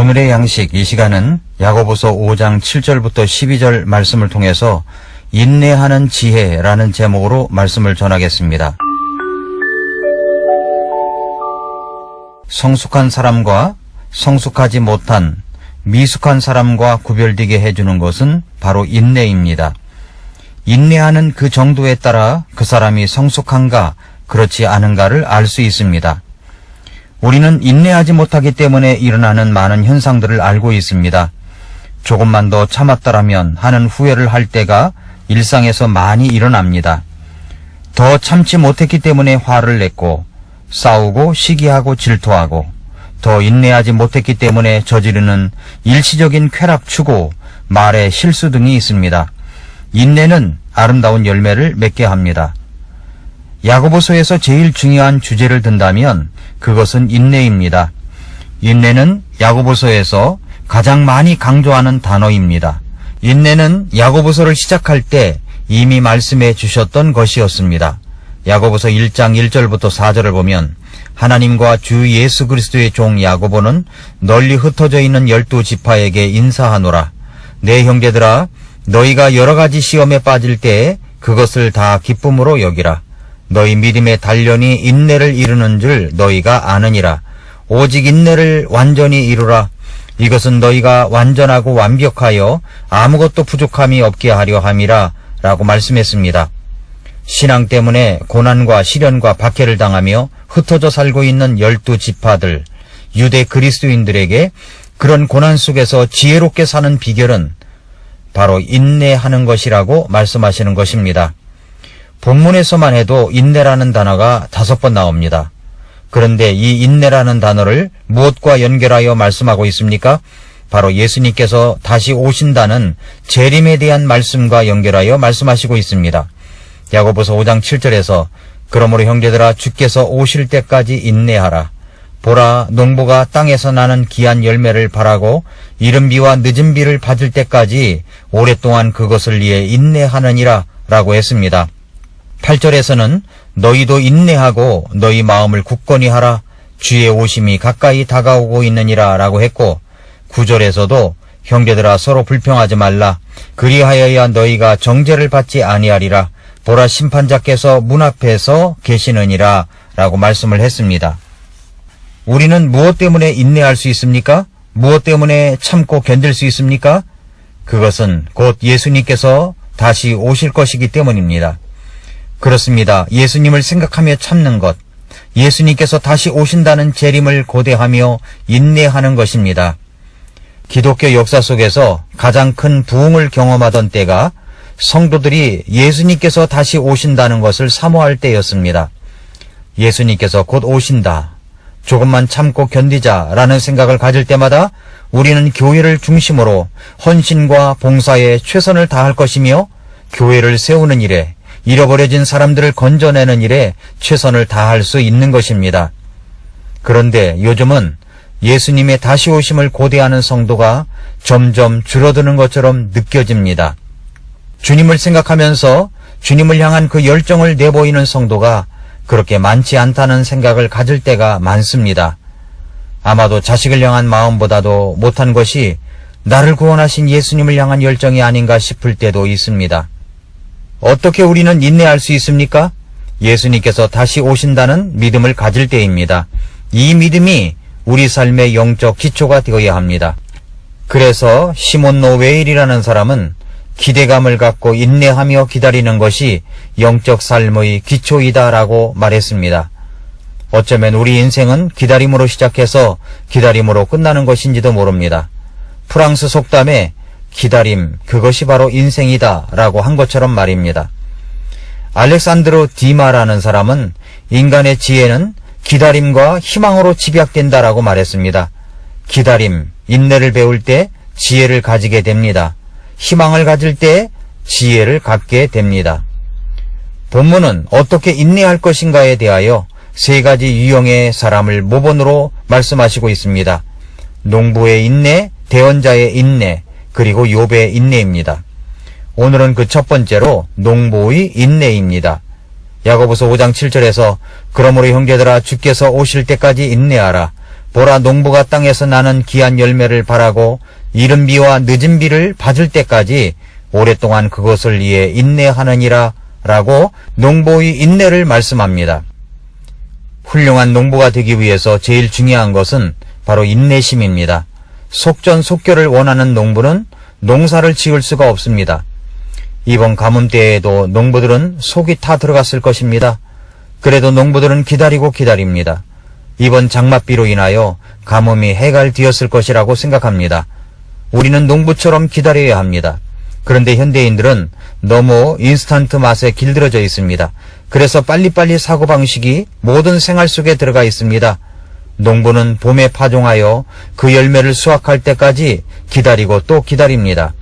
오늘의 양식 이 시간은 야고보서 5장 7절부터 12절 말씀을 통해서 인내하는 지혜라는 제목으로 말씀을 전하겠습니다. 성숙한 사람과 성숙하지 못한 미숙한 사람과 구별되게 해주는 것은 바로 인내입니다. 인내하는 그 정도에 따라 그 사람이 성숙한가 그렇지 않은가를 알 수 있습니다. 우리는 인내하지 못하기 때문에 일어나는 많은 현상들을 알고 있습니다. 조금만 더 참았더라면 하는 후회를 할 때가 일상에서 많이 일어납니다. 더 참지 못했기 때문에 화를 냈고 싸우고 시기하고 질투하고 더 인내하지 못했기 때문에 저지르는 일시적인 쾌락 추구, 말의 실수 등이 있습니다. 인내는 아름다운 열매를 맺게 합니다. 야고보서에서 제일 중요한 주제를 든다면 그것은 인내입니다. 인내는 야고보서에서 가장 많이 강조하는 단어입니다. 인내는 야고보서를 시작할 때 이미 말씀해 주셨던 것이었습니다. 야고보서 1장 1절부터 4절을 보면 하나님과 주 예수 그리스도의 종 야고보는 널리 흩어져 있는 12지파에게 인사하노라. 내 형제들아, 너희가 여러 가지 시험에 빠질 때에 그것을 다 기쁨으로 여기라. 너희 믿음의 단련이 인내를 이루는 줄 너희가 아느니라. 오직 인내를 완전히 이루라. 이것은 너희가 완전하고 완벽하여 아무것도 부족함이 없게 하려 함이라 라고 말씀했습니다. 신앙 때문에 고난과 시련과 박해를 당하며 흩어져 살고 있는 12지파들, 유대 그리스도인들에게 그런 고난 속에서 지혜롭게 사는 비결은 바로 인내하는 것이라고 말씀하시는 것입니다. 본문에서만 해도 인내라는 단어가 5번 나옵니다. 그런데 이 인내라는 단어를 무엇과 연결하여 말씀하고 있습니까? 바로 예수님께서 다시 오신다는 재림에 대한 말씀과 연결하여 말씀하시고 있습니다. 야고보서 5장 7절에서 그러므로 형제들아, 주께서 오실 때까지 인내하라. 보라, 농부가 땅에서 나는 귀한 열매를 바라고 이른 비와 늦은 비를 받을 때까지 오랫동안 그것을 위해 인내하느니라 라고 했습니다. 8절에서는 너희도 인내하고 너희 마음을 굳건히 하라. 주의 오심이 가까이 다가오고 있느니라 라고 했고, 9절에서도 형제들아, 서로 불평하지 말라. 그리하여야 너희가 정죄를 받지 아니하리라. 보라, 심판자께서 문 앞에서 계시느니라 라고 말씀을 했습니다. 우리는 무엇 때문에 인내할 수 있습니까? 무엇 때문에 참고 견딜 수 있습니까? 그것은 곧 예수님께서 다시 오실 것이기 때문입니다. 그렇습니다. 예수님을 생각하며 참는 것, 예수님께서 다시 오신다는 재림을 고대하며 인내하는 것입니다. 기독교 역사 속에서 가장 큰 부흥을 경험하던 때가 성도들이 예수님께서 다시 오신다는 것을 사모할 때였습니다. 예수님께서 곧 오신다, 조금만 참고 견디자라는 생각을 가질 때마다 우리는 교회를 중심으로 헌신과 봉사에 최선을 다할 것이며 교회를 세우는 일에, 잃어버려진 사람들을 건져내는 일에 최선을 다할 수 있는 것입니다. 그런데 요즘은 예수님의 다시 오심을 고대하는 성도가 점점 줄어드는 것처럼 느껴집니다. 주님을 생각하면서 주님을 향한 그 열정을 내보이는 성도가 그렇게 많지 않다는 생각을 가질 때가 많습니다. 아마도 자식을 향한 마음보다도 못한 것이 나를 구원하신 예수님을 향한 열정이 아닌가 싶을 때도 있습니다. 어떻게 우리는 인내할 수 있습니까? 예수님께서 다시 오신다는 믿음을 가질 때입니다. 이 믿음이 우리 삶의 영적 기초가 되어야 합니다. 그래서 시몬 노웨일이라는 사람은 기대감을 갖고 인내하며 기다리는 것이 영적 삶의 기초이다라고 말했습니다. 어쩌면 우리 인생은 기다림으로 시작해서 기다림으로 끝나는 것인지도 모릅니다. 프랑스 속담에 기다림, 그것이 바로 인생이다 라고 한 것처럼 말입니다. 알렉산드로 디마라는 사람은 인간의 지혜는 기다림과 희망으로 집약된다라고 말했습니다. 기다림, 인내를 배울 때 지혜를 가지게 됩니다. 희망을 가질 때 지혜를 갖게 됩니다. 본문은 어떻게 인내할 것인가에 대하여 3가지 유형의 사람을 모본으로 말씀하시고 있습니다. 농부의 인내, 대언자의 인내, 그리고 욥의 인내입니다. 오늘은 그 첫 번째로 농부의 인내입니다. 야고보서 5장 7절에서 그러므로 형제들아, 주께서 오실 때까지 인내하라. 보라, 농부가 땅에서 나는 귀한 열매를 바라고 이른 비와 늦은 비를 받을 때까지 오랫동안 그것을 위해 인내하느니라 라고 농부의 인내를 말씀합니다. 훌륭한 농부가 되기 위해서 제일 중요한 것은 바로 인내심입니다. 속전속결을 원하는 농부는 농사를 지을 수가 없습니다. 이번 가뭄 때에도 농부들은 속이 타 들어갔을 것입니다. 그래도 농부들은 기다리고 기다립니다. 이번 장맛비로 인하여 가뭄이 해갈되었을 것이라고 생각합니다. 우리는 농부처럼 기다려야 합니다. 그런데 현대인들은 너무 인스턴트 맛에 길들여져 있습니다. 그래서 빨리빨리 사고방식이 모든 생활 속에 들어가 있습니다. 농부는 봄에 파종하여 그 열매를 수확할 때까지 기다리고 또 기다립니다.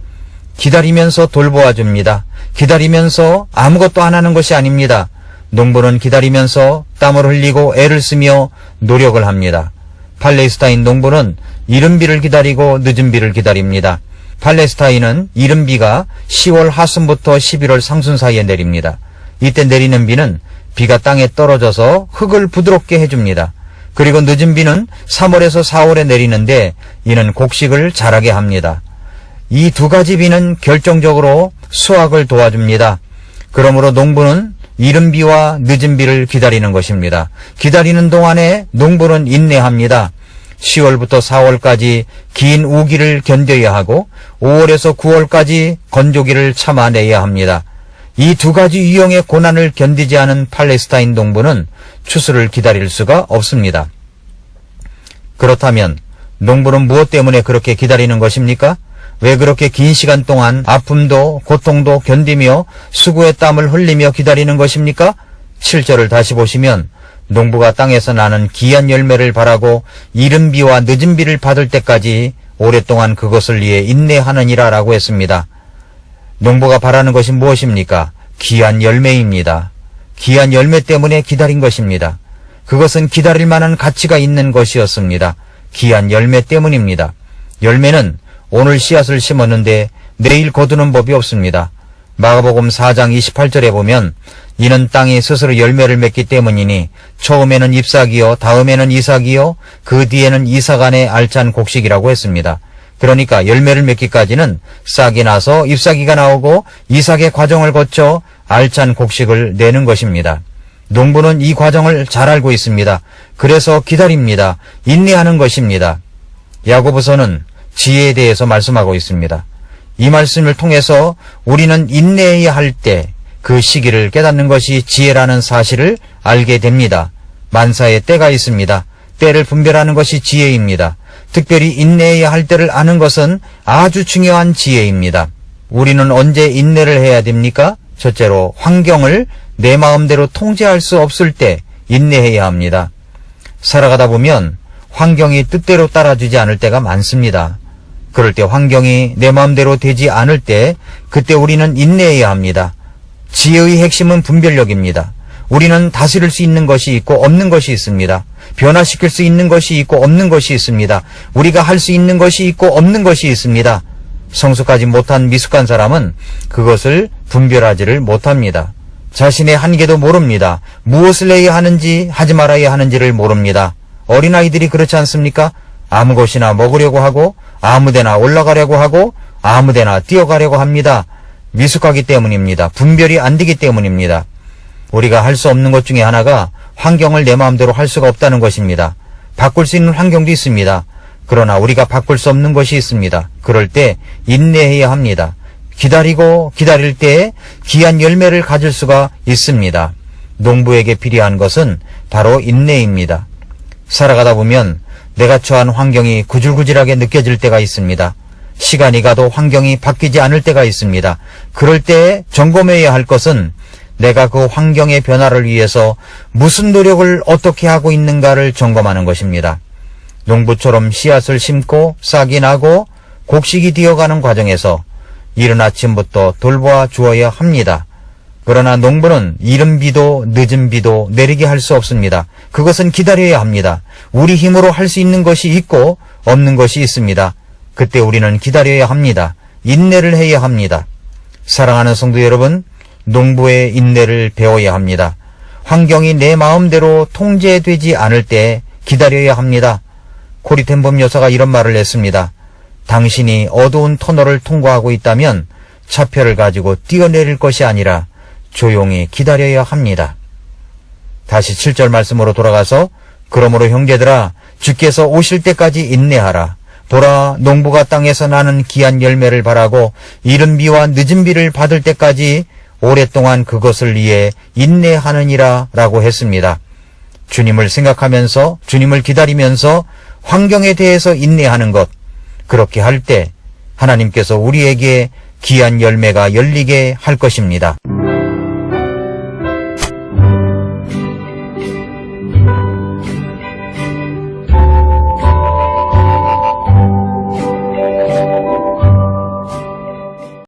기다리면서 돌보아 줍니다. 기다리면서 아무것도 안 하는 것이 아닙니다. 농부는 기다리면서 땀을 흘리고 애를 쓰며 노력을 합니다. 팔레스타인 농부는 이른 비를 기다리고 늦은 비를 기다립니다. 팔레스타인은 이른 비가 10월 하순부터 11월 상순 사이에 내립니다. 이때 내리는 비는 비가 땅에 떨어져서 흙을 부드럽게 해줍니다. 그리고 늦은 비는 3월에서 4월에 내리는데 이는 곡식을 자라게 합니다. 이 두 가지 비는 결정적으로 수확을 도와줍니다. 그러므로 농부는 이른 비와 늦은 비를 기다리는 것입니다. 기다리는 동안에 농부는 인내합니다. 10월부터 4월까지 긴 우기를 견뎌야 하고 5월에서 9월까지 건조기를 참아내야 합니다. 이 두 가지 유형의 고난을 견디지 않은 팔레스타인 농부는 추수를 기다릴 수가 없습니다. 그렇다면 농부는 무엇 때문에 그렇게 기다리는 것입니까? 왜 그렇게 긴 시간 동안 아픔도 고통도 견디며 수고의 땀을 흘리며 기다리는 것입니까? 7절을 다시 보시면 농부가 땅에서 나는 귀한 열매를 바라고 이른 비와 늦은 비를 받을 때까지 오랫동안 그것을 위해 인내하느니라 라고 했습니다. 농부가 바라는 것이 무엇입니까? 귀한 열매입니다. 귀한 열매 때문에 기다린 것입니다. 그것은 기다릴 만한 가치가 있는 것이었습니다. 귀한 열매 때문입니다. 열매는 오늘 씨앗을 심었는데 내일 거두는 법이 없습니다. 마가복음 4장 28절에 보면 이는 땅이 스스로 열매를 맺기 때문이니 처음에는 잎사귀요 다음에는 이삭이요 그 뒤에는 이삭 안에 알찬 곡식이라고 했습니다. 그러니까 열매를 맺기까지는 싹이 나서 잎사귀가 나오고 이삭의 과정을 거쳐 알찬 곡식을 내는 것입니다. 농부는 이 과정을 잘 알고 있습니다. 그래서 기다립니다. 인내하는 것입니다. 야고보서는 지혜에 대해서 말씀하고 있습니다. 이 말씀을 통해서 우리는 인내해야 할 때 그 시기를 깨닫는 것이 지혜라는 사실을 알게 됩니다. 만사에 때가 있습니다. 때를 분별하는 것이 지혜입니다. 특별히 인내해야 할 때를 아는 것은 아주 중요한 지혜입니다. 우리는 언제 인내를 해야 됩니까? 첫째로 환경을 내 마음대로 통제할 수 없을 때 인내해야 합니다. 살아가다 보면 환경이 뜻대로 따라주지 않을 때가 많습니다. 그럴 때 환경이 내 마음대로 되지 않을 때 그때 우리는 인내해야 합니다. 지혜의 핵심은 분별력입니다. 우리는 다스릴 수 있는 것이 있고 없는 것이 있습니다. 변화시킬 수 있는 것이 있고 없는 것이 있습니다. 우리가 할 수 있는 것이 있고 없는 것이 있습니다. 성숙하지 못한 미숙한 사람은 그것을 분별하지를 못합니다. 자신의 한계도 모릅니다. 무엇을 해야 하는지 하지 말아야 하는지를 모릅니다. 어린아이들이 그렇지 않습니까? 아무 것이나 먹으려고 하고 아무데나 올라가려고 하고 아무데나 뛰어가려고 합니다. 미숙하기 때문입니다. 분별이 안 되기 때문입니다. 우리가 할 수 없는 것 중에 하나가 환경을 내 마음대로 할 수가 없다는 것입니다. 바꿀 수 있는 환경도 있습니다. 그러나 우리가 바꿀 수 없는 것이 있습니다. 그럴 때 인내해야 합니다. 기다리고 기다릴 때 귀한 열매를 가질 수가 있습니다. 농부에게 필요한 것은 바로 인내입니다. 살아가다 보면 내가 처한 환경이 구질구질하게 느껴질 때가 있습니다. 시간이 가도 환경이 바뀌지 않을 때가 있습니다. 그럴 때 점검해야 할 것은 내가 그 환경의 변화를 위해서 무슨 노력을 어떻게 하고 있는가를 점검하는 것입니다. 농부처럼 씨앗을 심고 싹이 나고 곡식이 되어가는 과정에서 이른 아침부터 돌보아 주어야 합니다. 그러나 농부는 이른 비도 늦은 비도 내리게 할 수 없습니다. 그것은 기다려야 합니다. 우리 힘으로 할 수 있는 것이 있고 없는 것이 있습니다. 그때 우리는 기다려야 합니다. 인내를 해야 합니다. 사랑하는 성도 여러분, 농부의 인내를 배워야 합니다. 환경이 내 마음대로 통제되지 않을 때 기다려야 합니다. 고리텐범 여사가 이런 말을 했습니다. 당신이 어두운 터널을 통과하고 있다면 차표를 가지고 뛰어내릴 것이 아니라 조용히 기다려야 합니다. 다시 7절 말씀으로 돌아가서 그러므로 형제들아 주께서 오실 때까지 인내하라. 보라 농부가 땅에서 나는 귀한 열매를 바라고 이른 비와 늦은 비를 받을 때까지 오랫동안 그것을 위해 인내하느니라 라고 했습니다. 주님을 생각하면서 주님을 기다리면서 환경에 대해서 인내하는 것, 그렇게 할 때 하나님께서 우리에게 귀한 열매가 열리게 할 것입니다.